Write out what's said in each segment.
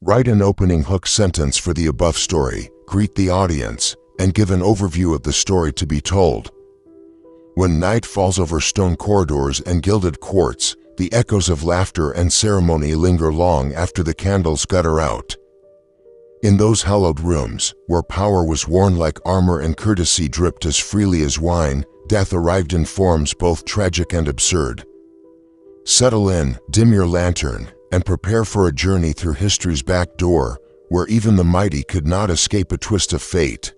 Write an opening hook sentence for the above story, greet the audience, and give an overview of the story to be told. When night falls over stone corridors and gilded courts, the echoes of laughter and ceremony linger long after the candles gutter out. In those hallowed rooms, where power was worn like armor and courtesy dripped as freely as wine, death arrived in forms both tragic and absurd. Settle in, dim your lantern, and prepare for a journey through history's back door, where even the mighty could not escape a twist of fate.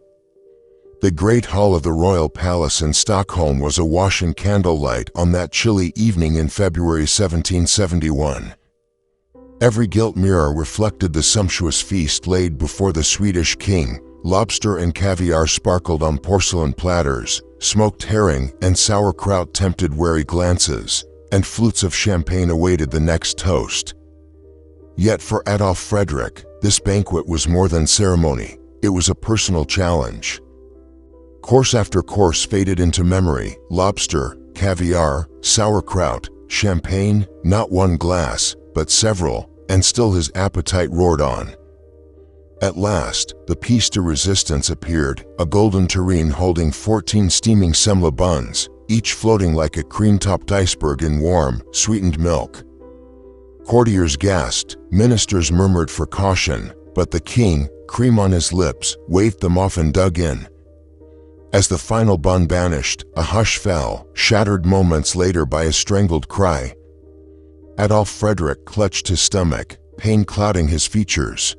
The great hall of the royal palace in Stockholm was awash in candlelight on that chilly evening in February 1771. Every gilt mirror reflected the sumptuous feast laid before the Swedish king. Lobster and caviar sparkled on porcelain platters, smoked herring and sauerkraut tempted wary glances, and flutes of champagne awaited the next toast. Yet for Adolf Fredrik, this banquet was more than ceremony, it was a personal challenge. Course after course faded into memory: lobster, caviar, sauerkraut, champagne, not one glass, but several, and still his appetite roared on. At last, the piece de resistance appeared, a golden tureen holding 14 steaming semla buns, each floating like a cream-topped iceberg in warm, sweetened milk. Courtiers gasped, ministers murmured for caution, but the king, cream on his lips, waved them off and dug in. As the final bun vanished, a hush fell, shattered moments later by a strangled cry. Adolf Fredrik clutched his stomach, pain clouding his features.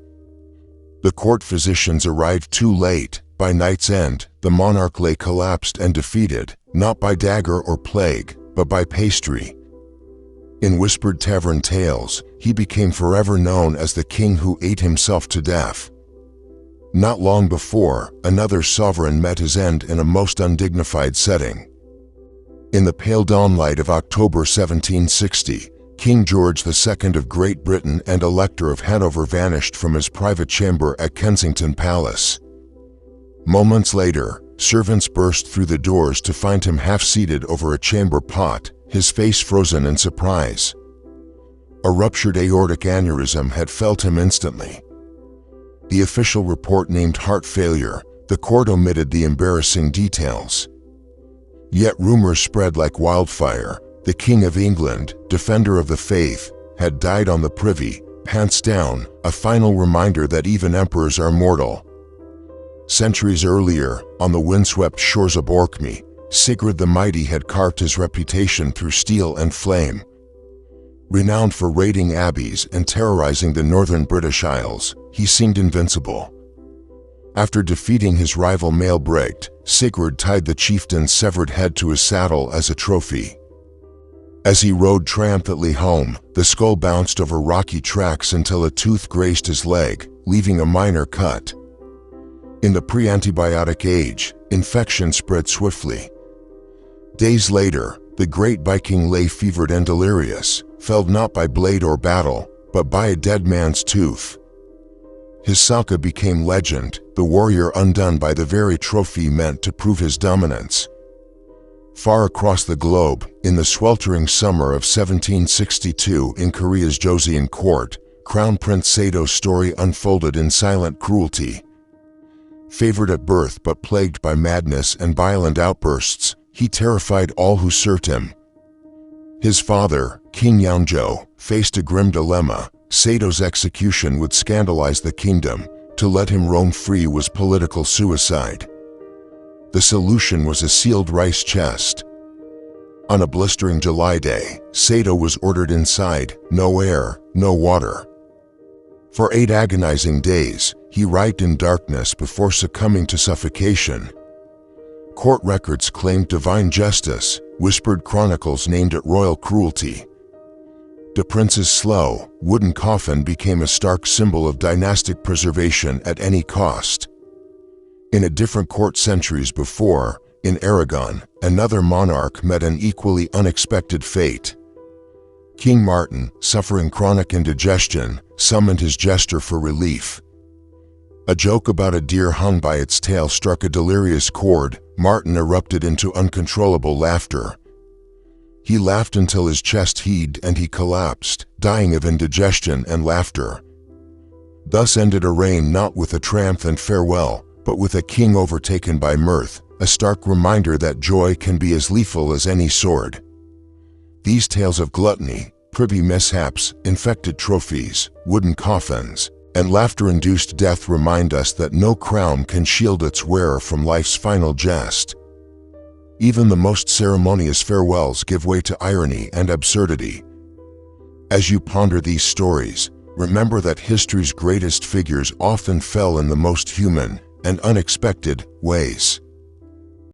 The court physicians arrived too late. By night's end, the monarch lay collapsed and defeated, not by dagger or plague, but by pastry. In whispered tavern tales, he became forever known as the king who ate himself to death. Not long before, another sovereign met his end in a most undignified setting. In the pale dawnlight of October 1760, King George II of Great Britain and Elector of Hanover vanished from his private chamber at Kensington Palace. Moments later, servants burst through the doors to find him half-seated over a chamber pot, his face frozen in surprise. A ruptured aortic aneurysm had felled him instantly. The official report named heart failure. The court omitted the embarrassing details. Yet rumors spread like wildfire. The King of England, defender of the faith, had died on the privy, pants down, a final reminder that even emperors are mortal. Centuries earlier, on the windswept shores of Orkney, Sigurd the Mighty had carved his reputation through steel and flame. Renowned for raiding abbeys and terrorizing the northern British Isles, he seemed invincible. After defeating his rival Maelbregt, Sigurd tied the chieftain's severed head to his saddle as a trophy. As he rode triumphantly home, the skull bounced over rocky tracks until a tooth grazed his leg, leaving a minor cut. In the pre-antibiotic age, infection spread swiftly. Days later, the great Viking lay fevered and delirious, felled not by blade or battle, but by a dead man's tooth. His Salka became legend, the warrior undone by the very trophy meant to prove his dominance. Far across the globe, in the sweltering summer of 1762 in Korea's Joseon court, Crown Prince Sado's story unfolded in silent cruelty. Favored at birth but plagued by madness and violent outbursts, he terrified all who served him. His father, King Yeonjo, faced a grim dilemma. Sado's execution would scandalize the kingdom. To let him roam free was political suicide. The solution was a sealed rice chest. On a blistering July day, Sado was ordered inside, no air, no water. For 8 agonizing days, he writhed in darkness before succumbing to suffocation. Court records claimed divine justice, whispered chronicles named it royal cruelty. The prince's slow, wooden coffin became a stark symbol of dynastic preservation at any cost. In a different court centuries before, in Aragon, another monarch met an equally unexpected fate. King Martin, suffering chronic indigestion, summoned his jester for relief. A joke about a deer hung by its tail struck a delirious chord. Martin erupted into uncontrollable laughter. He laughed until his chest heaved and he collapsed, dying of indigestion and laughter. Thus ended a reign not with a triumphant farewell, but with a king overtaken by mirth, a stark reminder that joy can be as lethal as any sword. These tales of gluttony, privy mishaps, infected trophies, wooden coffins, and laughter-induced death remind us that no crown can shield its wearer from life's final jest. Even the most ceremonious farewells give way to irony and absurdity. As you ponder these stories, remember that history's greatest figures often fell in the most human and unexpected ways.